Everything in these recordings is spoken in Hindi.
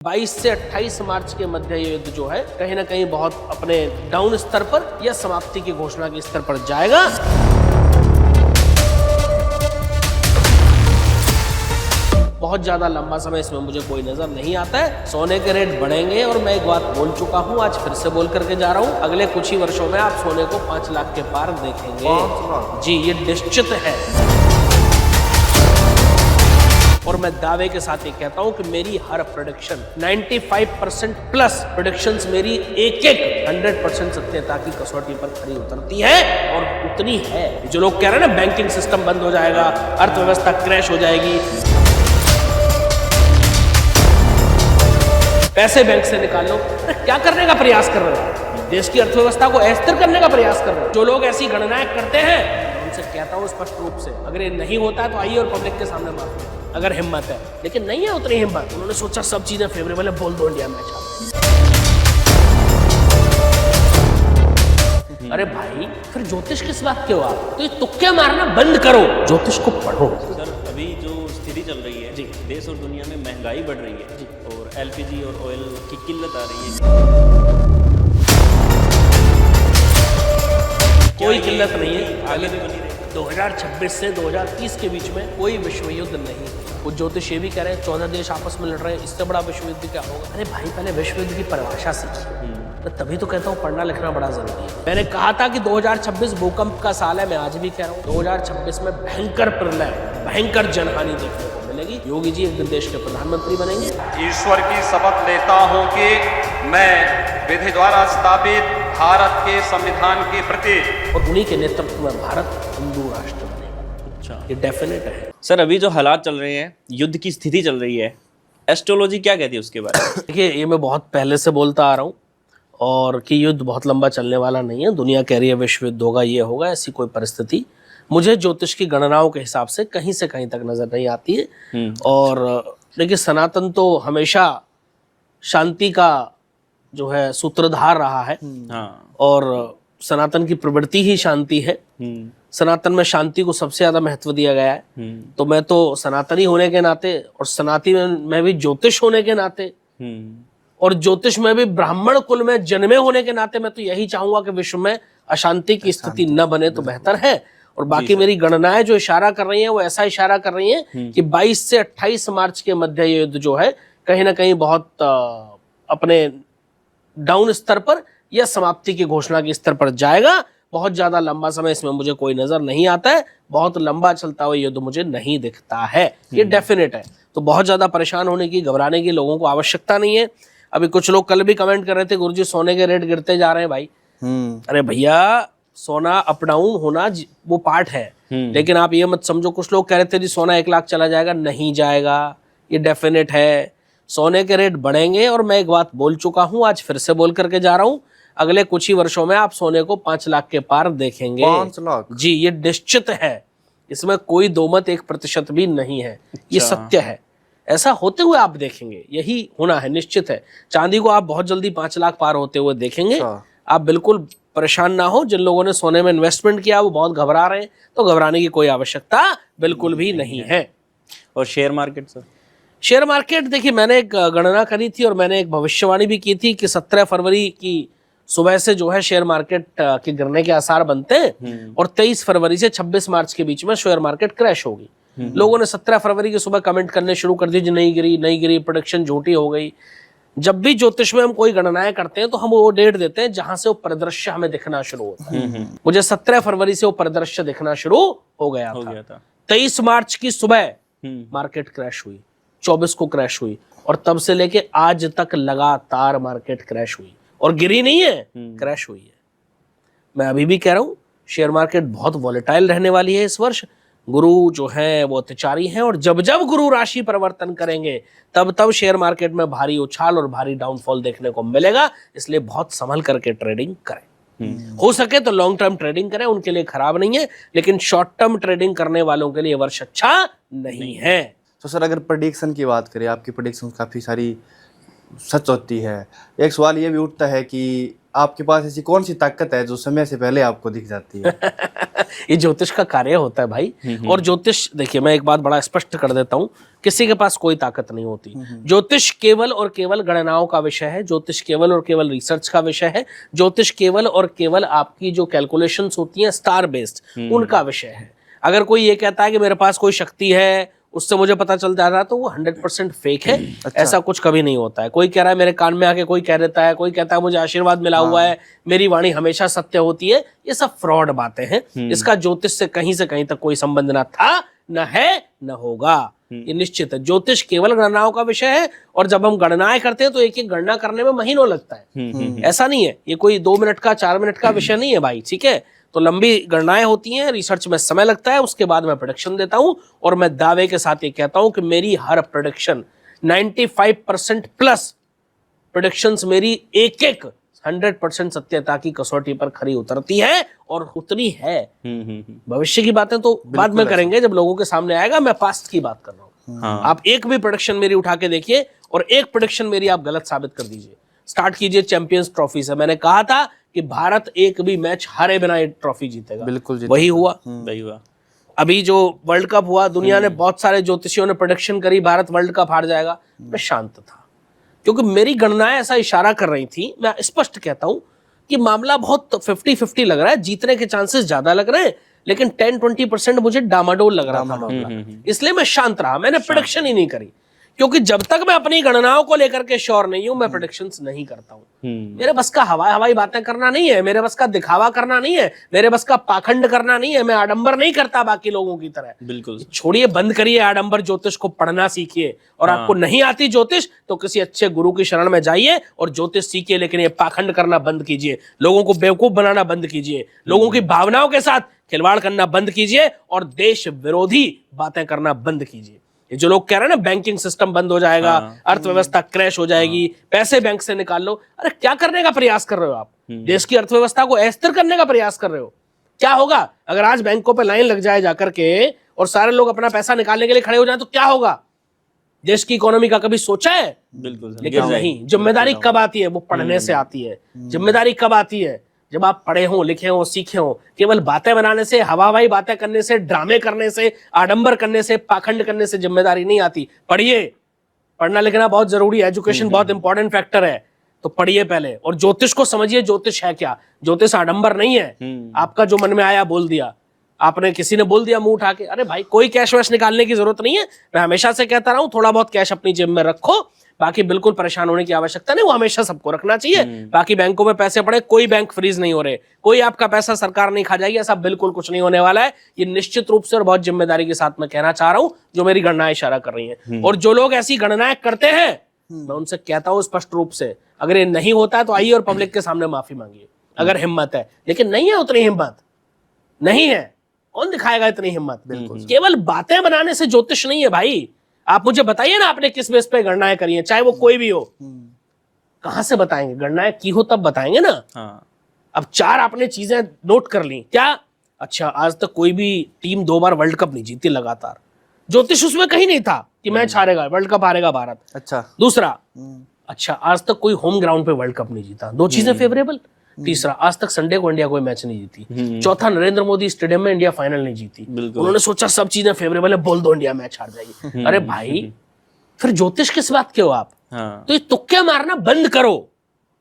22 से 28 मार्च के मध्य ये युद्ध जो है कहीं ना कहीं बहुत अपने डाउन स्तर पर या समाप्ति की घोषणा के स्तर पर जाएगा। बहुत ज्यादा लंबा समय इसमें मुझे कोई नजर नहीं आता है। सोने के रेट बढ़ेंगे और मैं एक बात बोल चुका हूं, आज फिर से बोल करके जा रहा हूं, अगले कुछ ही वर्षों में आप सोने को 5 लाख के पार देखेंगे। 5 लाख? जी, ये निश्चित है। और मैं दावे के साथ ये कहता हूं कि मेरी हर प्रोडिक्शन 95% प्लस प्रोडिक्शंस मेरी एक 100% सत्यता की कसौटी पर खरी उतरती है और उतनी है। जो लोग कह रहे हैं ना बैंकिंग सिस्टम बंद हो जाएगा, अर्थव्यवस्था क्रैश हो जाएगी, पैसे बैंक से निकाल लो, अरे क्या करने का प्रयास कर रहे हो? देश की अर्थव्यवस्था को अस्थिर करने का प्रयास कर रहे हो। जो लोग ऐसी गणनाएं करते हैं उनसे कहता हूं स्पष्ट रूप से, अगर ये नहीं होता है तो आइए और पब्लिक के सामने माफी, अगर हिम्मत है। लेकिन नहीं है उतनी हिम्मत। उन्होंने सोचा सब चीजें फेवरेबल है, बोल दो इंडिया मैच। अरे भाई, फिर ज्योतिष किस बात के हो आप? तो ये तुक्के मारना बंद करो, ज्योतिष को पढ़ो। सर, अभी जो स्थिति चल रही है जी, देश और दुनिया में महंगाई बढ़ रही है जी, और एलपीजी और ऑयल की किल्लत आ रही है। कोई किल्लत नहीं है, आगे भी बनी रही। 2026 से 2030 के बीच में कोई विश्व युद्ध नहीं। वो ज्योतिष ये भी कह रहे हैं 14 देश आपस में लड़ रहे हैं, इससे बड़ा विश्व युद्ध क्या होगा? अरे भाई, पहले विश्व युद्ध की परिभाषा सीखिए। तो तभी तो कहता हूँ पढ़ना लिखना बड़ा जरूरी है। मैंने कहा था कि 2026 भूकंप का साल है, मैं आज भी कह रहा हूँ 2026 में भयंकर प्रलय, भयंकर जनहानि देखने को मिलेगी। योगी जी एक दिन देश के प्रधानमंत्री बनेंगे। ईश्वर की शपथ लेता हूं कि मैं विधि द्वारा स्थापित भारत के संविधान के प्रति और उन्हीं के नेतृत्व में भारत हिंदू राष्ट्र बनेगा। अच्छा, ये डेफिनेट है। सर, अभी जो हालात चल रहे हैं, युद्ध की स्थिति चल रही है, एस्ट्रोलॉजी क्या कहती है उसके बारे में? देखिए, ये मैं बहुत पहले से बोलता आ रहा हूँ और कि युद्ध बहुत लंबा चलने वाला नहीं है। दुनिया कह रही है विश्व युद्ध होगा, ये होगा, ऐसी कोई परिस्थिति मुझे ज्योतिष की गणनाओं के हिसाब से कहीं से कहीं तक नजर नहीं आती है। और देखिए, सनातन तो हमेशा शांति का जो है सूत्रधार रहा है। हाँ। और सनातन की प्रवृत्ति ही शांति है। सनातन में शांति को सबसे ज्यादा महत्व दिया गया है। तो मैं तो सनातनी होने के नाते और सनातनी में भी ज्योतिष होने के नाते और ज्योतिष में भी ब्राह्मण कुल में जन्मे होने के नाते मैं तो यही चाहूंगा कि विश्व में अशांति की स्थिति न बने तो बेहतर है। और बाकी मेरी गणनाएं जो इशारा कर रही हैं वो ऐसा इशारा कर रही हैं कि 22 से 28 मार्च के मध्य ये युद्ध जो है कहीं ना कहीं बहुत अपने डाउन स्तर पर या समाप्ति की घोषणा के स्तर पर जाएगा। बहुत ज्यादा लंबा समय इसमें मुझे कोई नजर नहीं आता है। बहुत लंबा चलता हुआ युद्ध मुझे नहीं दिखता है, ये डेफिनेट है। तो बहुत ज्यादा परेशान होने की, घबराने की लोगों को आवश्यकता नहीं है। अभी कुछ लोग कल भी कमेंट कर रहे थे, गुरुजी सोने के रेट गिरते जा रहे हैं भाई। अरे भैया, सोना अप डाउन होना वो पार्ट है, लेकिन आप ये मत समझो, कुछ लोग कह रहे थे जी सोना 1 लाख चला जाएगा, नहीं जाएगा, ये डेफिनेट है। सोने के रेट बढ़ेंगे और मैं एक बात बोल चुका हूं, आज फिर से बोल करके जा रहा हूं, अगले कुछ ही वर्षों में आप सोने को 5 लाख के पार देखेंगे। 5 लाख? जी, ये निश्चित है, इसमें कोई दो मत 1% भी नहीं है। ये सत्य है, ऐसा होते हुए आप देखेंगे, यही होना है, निश्चित है। चांदी को आप बहुत जल्दी 5 लाख पार होते हुए देखेंगे। आप बिल्कुल परेशान ना हो। जिन लोगों ने सोने में इन्वेस्टमेंट किया वो बहुत घबरा रहे हैं, तो घबराने की कोई आवश्यकता बिल्कुल भी नहीं है। और share market sir? Share market, देखिए, मैंने एक गणना करी थी और मैंने एक भविष्यवाणी भी की थी कि 17 फरवरी की सुबह से जो है शेयर मार्केट के गिरने के आसार बनते हैं और 23 फरवरी से 26 मार्च के बीच में शेयर मार्केट क्रैश होगी। लोगों ने 17 फरवरी की सुबह कमेंट करने शुरू कर दिए, नहीं गिरी, नहीं गिरी, प्रोडिक्शन झूठी हो गई। जब भी ज्योतिष में हम कोई गणनाएं करते हैं तो हम वो डेट देते हैं जहां से वो परिदृश्य हमें दिखना शुरू होता है। मुझे 17 फरवरी से वो परिदृश्य दिखना शुरू हो गया था। 23 मार्च की सुबह मार्केट क्रैश हुई, 24 को क्रैश हुई और तब से लेके आज तक लगातार मार्केट क्रैश हुई और गिरी नहीं है, क्रैश हुई है। मैं अभी भी कह रहा हूं, शेयर मार्केट बहुत वॉलेटाइल रहने वाली है इस वर्ष। गुरु जो है वो अत्याचारी हैं और जब जब गुरु राशि परिवर्तन करेंगे तब तब शेयर मार्केट में भारी उछाल और भारी डाउनफॉल देखने को मिलेगा। इसलिए बहुत संभल करके ट्रेडिंग करें। हो सके तो लॉन्ग टर्म ट्रेडिंग करें, उनके लिए खराब नहीं है, लेकिन शॉर्ट टर्म ट्रेडिंग करने वालों के लिए वर्ष अच्छा नहीं है। तो सर, अगर प्रेडिक्शन की बात करें, आपकी प्रेडिक्शन काफ़ी सारी सच होती है। एक सवाल ये भी उठता है कि आपके पास ऐसी कौन सी ताकत है जो समय से पहले आपको दिख जाती है? ये ज्योतिष का कार्य होता है भाई। और ज्योतिष, देखिए मैं एक बात बड़ा स्पष्ट कर देता हूं, किसी के पास कोई ताकत नहीं होती। ज्योतिष केवल और केवल गणनाओं का विषय है, ज्योतिष केवल और केवल रिसर्च का विषय है, ज्योतिष केवल और केवल आपकी जो कैलकुलेशंस होती हैं स्टार बेस्ड उनका विषय है। अगर कोई ये कहता है कि मेरे पास कोई शक्ति है, उससे मुझे पता चल जाता है, तो वो 100% फेक है। ऐसा कुछ कभी नहीं होता है। कोई कह रहा है मेरे कान में आके कोई कह देता है, कोई कहता है मुझे आशीर्वाद मिला हुआ है, मेरी वाणी हमेशा सत्य होती है, ये सब फ्रॉड बातें हैं। इसका ज्योतिष से कहीं तक कोई संबंध ना था, न है, न होगा। ये निश्चित है। ज्योतिष केवल गणनाओं का विषय है, और जब हम गणनाएं करते हैं तो एक एक गणना करने में महीनों लगता है। ऐसा नहीं है, ये कोई 2 मिनट का 4 मिनट का विषय नहीं है भाई, ठीक है। तो लंबी गणनाएं होती हैं, रिसर्च में समय लगता है, उसके बाद मैं प्रेडिक्शन देता हूं, और मैं दावे के साथ ये कहता हूं कि मेरी हर प्रेडिक्शन 95% प्लस प्रेडिक्शंस मेरी एक 100% सत्यता की कसौटी पर खरी उतरती है, और उतनी है। भविष्य की बातें तो बाद में करेंगे, जब लोगों के सामने आएगा। मैं पास्ट की बात कर रहा हूँ। आप एक भी प्रेडिक्शन मेरी उठा के देखिए, और एक प्रेडिक्शन मेरी आप गलत साबित कर दीजिए। स्टार्ट कीजिए चैंपियंस ट्रॉफी से। मैंने कहा था कि भारत एक भी मैच हारे बिना ये ट्रॉफी जीतेगा, बिल्कुल वही हुआ। वही हुआ। अभी जो वर्ल्ड कप हुआ, दुनिया ने बहुत सारे ज्योतिषियों ने प्रेडिक्शन करी भारत वर्ल्ड कप हार जाएगा। मैं शांत था, क्योंकि मेरी गणनाएं ऐसा इशारा कर रही थी। मैं स्पष्ट कहता हूं कि मामला बहुत 50-50 लग रहा है, जीतने के चांसेस ज्यादा लग रहे हैं, लेकिन 10-20% मुझे डामाडोल लग रहा था मामला। इसलिए मैं शांत रहा, मैंने प्रेडिक्शन ही नहीं करी, क्योंकि जब तक मैं अपनी गणनाओं को लेकर के श्योर नहीं हूं, मैं प्रेडिक्शंस नहीं करता हूं। मेरे बस का हवाई बातें करना नहीं है, मेरे बस का दिखावा करना नहीं है, मेरे बस का पाखंड करना नहीं है। मैं आडंबर नहीं करता बाकी लोगों की तरह। बिल्कुल छोड़िए, बंद करिए आडंबर, ज्योतिष को पढ़ना सीखिए। और आपको नहीं आती ज्योतिष तो किसी अच्छे गुरु की शरण में जाइए और ज्योतिष सीखिए, लेकिन ये पाखंड करना बंद कीजिए, लोगों को बेवकूफ बनाना बंद कीजिए, लोगों की भावनाओं के साथ खिलवाड़ करना बंद कीजिए, और देश विरोधी बातें करना बंद कीजिए। ये जो लोग कह रहे हैं ना बैंकिंग सिस्टम बंद हो जाएगा, अर्थव्यवस्था क्रैश हो जाएगी, पैसे बैंक से निकाल लो, अरे क्या करने का प्रयास कर रहे हो आप? देश की अर्थव्यवस्था को अस्थिर करने का प्रयास कर रहे हो। क्या होगा अगर आज बैंकों पे लाइन लग जाए जाकर के, और सारे लोग अपना पैसा निकालने के लिए खड़े हो जाए, तो क्या होगा? देश की इकोनॉमी का कभी सोचा है? बिल्कुल लेकिन नहीं। जिम्मेदारी कब आती है? वो पढ़ने से आती है। जिम्मेदारी कब आती है? जब आप पढ़े हो, लिखे हो, सीखे हो। केवल बातें बनाने से, हवाई बातें करने से, ड्रामे करने से, आडंबर करने से, पाखंड करने से जिम्मेदारी नहीं आती। पढ़िए, पढ़ना लिखना बहुत जरूरी है, एजुकेशन बहुत इंपॉर्टेंट फैक्टर है, तो पढ़िए पहले। और ज्योतिष को समझिए, ज्योतिष है क्या? ज्योतिष आडंबर नहीं है। आपका जो मन में आया बोल दिया, आपने किसी ने बोल दिया मुंह उठा के, अरे भाई कोई कैश वैश निकालने की जरूरत नहीं है। मैं हमेशा से कहता रहा हूं, थोड़ा बहुत कैश अपनी जेब में रखो, बाकी बिल्कुल परेशान होने की आवश्यकता नहीं। वो हमेशा सबको रखना चाहिए। बाकी बैंकों में पैसे पड़े, कोई बैंक फ्रीज नहीं हो रहे, कोई आपका पैसा सरकार नहीं खा जाएगी, ऐसा बिल्कुल कुछ नहीं होने वाला है। ये निश्चित रूप से और बहुत जिम्मेदारी के साथ मैं कहना चाह रहा हूं, जो मेरी गणनाएं इशारा कर रही हैं। और जो लोग ऐसी गणनाएं करते हैं, मैं उनसे कहता हूं स्पष्ट रूप से, अगर ये नहीं होता है तो आइए और पब्लिक के सामने माफी मांगिए, अगर हिम्मत है। लेकिन नहीं है, उतनी हिम्मत नहीं है। कौन दिखाएगा इतनी हिम्मत? बिल्कुल केवल बातें बनाने से ज्योतिष नहीं है भाई। आप मुझे बताइए ना, आपने किस बेस पे गणनाएं करी हैं, चाहे वो कोई भी हो। कहां से बताएंगे? गणनाएं की हो तब बताएंगे ना। अब 4 आपने चीजें नोट कर ली, क्या? अच्छा, आज तक कोई भी टीम 2 बार वर्ल्ड कप नहीं जीती लगातार। ज्योतिष उसमें कहीं नहीं था कि मैच हारेगा, वर्ल्ड कप हारेगा भारत। अच्छा। दूसरा, अच्छा आज तक कोई होम ग्राउंड पे वर्ल्ड कप नहीं जीता। 2 चीजें फेवरेबल। तीसरा, आज तक संडे को इंडिया कोई मैच नहीं जीती। चौथा, नरेंद्र मोदी स्टेडियम में इंडिया फाइनल नहीं जीती। उन्होंने सोचा सब चीजें फेवरेबल है, बोल दो इंडिया मैच हार जाएगी। अरे भाई, फिर ज्योतिष किस बात के हो आप? तो ये तुक्के मारना बंद करो।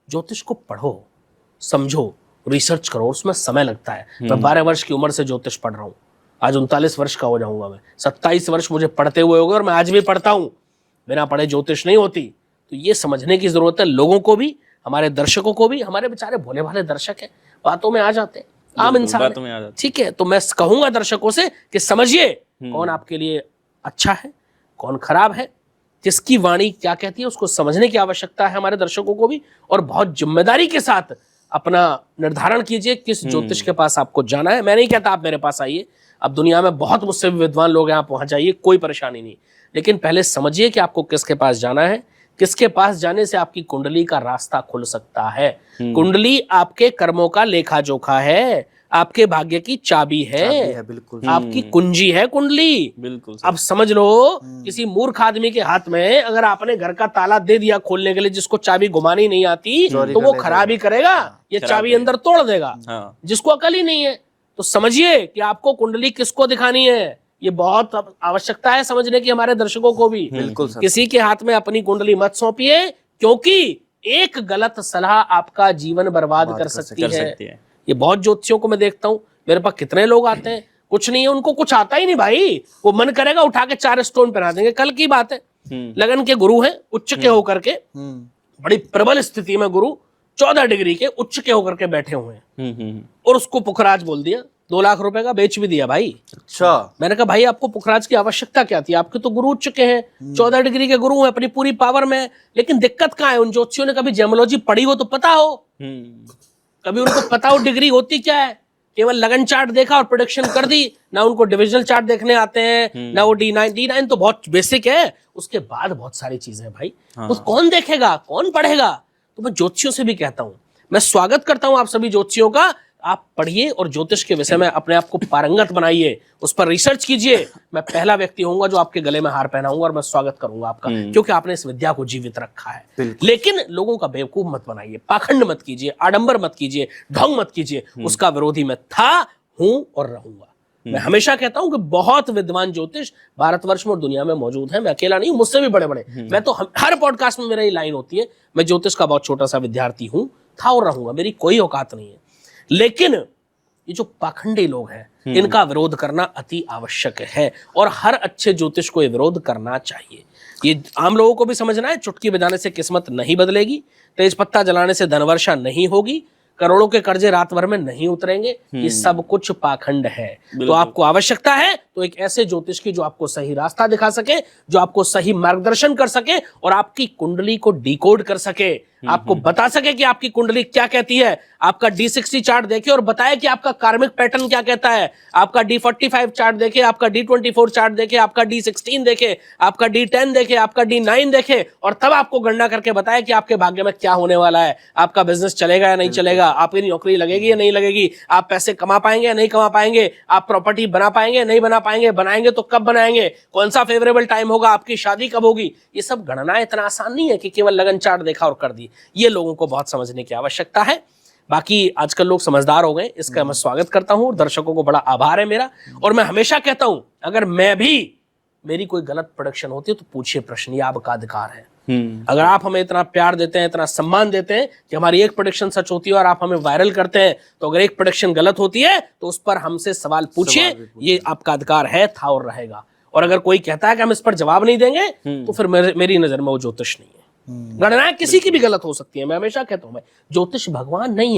ज्योतिष को पढ़ो, समझो, रिसर्च करो, उसमें समय लगता है। मैं 12 वर्ष की उम्र से ज्योतिष पढ़ रहा हूँ, आज 39 वर्ष का हो जाऊंगा मैं। 27 वर्ष मुझे पढ़ते हुए हो गए, और मैं आज भी पढ़ता हूँ। बिना पढ़े ज्योतिष नहीं होती। तो ये समझने की जरूरत है लोगों को भी, हमारे दर्शकों को भी। हमारे बेचारे भोले भाले दर्शक हैं, बातों में आ जाते हैं, आम इंसान, ठीक है। तो मैं कहूंगा दर्शकों से कि समझिए कौन आपके लिए अच्छा है, कौन खराब है, किसकी वाणी क्या कहती है, उसको समझने की आवश्यकता है हमारे दर्शकों को भी। और बहुत जिम्मेदारी के साथ अपना निर्धारण कीजिए किस ज्योतिष के पास आपको जाना है। मैं नहीं कहता आप मेरे पास आइए, अब दुनिया में बहुत मुझसे भी विद्वान लोग हैं, आप वहां जाइए, कोई परेशानी नहीं। लेकिन पहले समझिए कि आपको किसके पास जाना है। किसके पास जाने से आपकी कुंडली का रास्ता खुल सकता है। कुंडली आपके कर्मों का लेखा जोखा है। आपके भाग्य की चाबी है, बिल्कुल। आपकी कुंजी है कुंडली। बिल्कुल अब समझ लो किसी मूर्ख आदमी के हाथ में अगर आपने घर का ताला दे दिया खोलने के लिए, जिसको चाबी घुमानी नहीं आती तो वो खराब ही करेगा, ये चाबी अंदर तोड़ देगा। हाँ। जिसको अकल ही नहीं है तो समझिए कि आपको कुंडली किसको दिखानी है। ये बहुत आवश्यकता है समझने की हमारे दर्शकों को भी। बिल्कुल सर। किसी के हाथ में अपनी कुंडली मत सौंपिए, क्योंकि एक गलत सलाह आपका जीवन बर्बाद कर सकती है। ये बहुत ज्योतिषियों को मैं देखता हूँ, मेरे पास कितने लोग आते हैं, कुछ नहीं है उनको, कुछ आता ही नहीं भाई, वो मन करेगा उठा के 4 स्टोन पहना देंगे। कल की बात है, लगन के गुरु हैं, उच्च के होकर के, बड़ी प्रबल स्थिति में गुरु 14 डिग्री के उच्च के होकर के बैठे हुए हैं, और उसको पुखराज बोल दिया, 2 लाख रुपए का बेच भी दिया भाई। अच्छा। मैंने कहा भाई आपको पुखराज की आवश्यकता क्या थी, आपके तो गुरु उच्च के हैं, 14 डिग्री के गुरु हैं, अपनी पूरी पावर में। लेकिन दिक्कत कहाँ है, उन ज्योतिषियों ने कभी जेमोलॉजी पढ़ी हो तो पता हो, कभी उनको पता हो डिग्री होती क्या है। केवल लगन चार्ट देखा और प्रोडिक्शन कर दी, ना उनको डिविजनल चार्ट देखने आते हैं, ना वो D9 तो बहुत बेसिक है, उसके बाद बहुत सारी चीजें हैं भाई। वो कौन देखेगा, कौन पढ़ेगा। तो मैं ज्योतिषियों से भी कहता हूं, मैं स्वागत करता हूं आप सभी ज्योतिषियों का, आप पढ़िए और ज्योतिष के विषय में अपने आप को पारंगत बनाइए, उस पर रिसर्च कीजिए। मैं पहला व्यक्ति होऊंगा जो आपके गले में हार पहनाऊंगा और मैं स्वागत करूंगा आपका, क्योंकि आपने इस विद्या को जीवित रखा है। लेकिन लोगों का बेवकूफ मत बनाइए, पाखंड मत कीजिए, आडंबर मत कीजिए, ढोंग मत कीजिए। उसका विरोधी मैं था, हूं और रहूंगा। मैं हमेशा कहता हूं कि बहुत विद्वान ज्योतिष भारतवर्ष में और दुनिया में मौजूद हैं। मैं अकेला नहीं हूं, मुझसे भी बड़े बड़े। मैं तो हर पॉडकास्ट में मेरा ये लाइन होती है, मैं ज्योतिष का बहुत छोटा सा विद्यार्थी हूं, था और रहूंगा, मेरी कोई औकात नहीं है। लेकिन ये जो पाखंडी लोग हैं, इनका विरोध करना अति आवश्यक है, और हर अच्छे ज्योतिष को ये विरोध करना चाहिए। ये आम लोगों को भी समझना है, चुटकी बजाने से किस्मत नहीं बदलेगी, तेज पत्ता जलाने से धनवर्षा नहीं होगी, करोड़ों के कर्जे रात भर में नहीं उतरेंगे। ये सब कुछ पाखंड है। तो आपको आवश्यकता है तो एक ऐसे ज्योतिष की जो आपको सही रास्ता दिखा सके, जो आपको सही मार्गदर्शन कर सके और आपकी कुंडली को डिकोड कर सके, आपको बता सके कि आपकी कुंडली क्या कहती है। आपका D60 चार्ट देखे और बताए कि आपका कार्मिक पैटर्न क्या कहता है। आपका D45 चार्ट देखे, आपका D24 चार्ट देखे, आपका D16 देखे, आपका D10 देखे, आपका D9 देखे, और तब आपको गणना करके बताए कि आपके भाग्य में क्या होने वाला है। आपका बिजनेस चलेगा या नहीं चलेगा, आपकी नौकरी लगेगी या नहीं लगेगी, आप पैसे कमा पाएंगे या नहीं कमा पाएंगे, आप प्रॉपर्टी बना पाएंगे या नहीं बना पाएंगे, बनाएंगे तो कब बनाएंगे, कौन सा फेवरेबल टाइम होगा, आपकी शादी कब होगी। ये सब गणना इतना आसान नहीं है कि केवल लगन चार्ट देखा और कर दी। ये लोगों को बहुत समझने की आवश्यकता है। बाकी आजकल लोग समझदार हो गए, इसका मैं स्वागत करता हूं। दर्शकों को बड़ा आभार है मेरा, और मैं हमेशा कहता हूं अगर मेरी कोई गलत प्रोडक्शन होती है तो पूछिए प्रश्न, ये आपका अधिकार है। अगर आप हमें इतना प्यार देते हैं, इतना सम्मान देते हैं कि हमारी एक प्रोडक्शन सच होती है और आप हमें वायरल करते हैं, तो अगर एक प्रोडक्शन गलत होती है तो उस पर हमसे सवाल पूछिए, ये आपका अधिकार है, था और रहेगा। और अगर कोई कहता है कि हम इस पर जवाब नहीं देंगे तो फिर मेरी नजर में वो ज्योतिष नहीं है। गणनाएं किसी की भी गलत हो सकती है। मैं हमेशा कहता हूं मैं ज्योतिष भगवान नहीं है।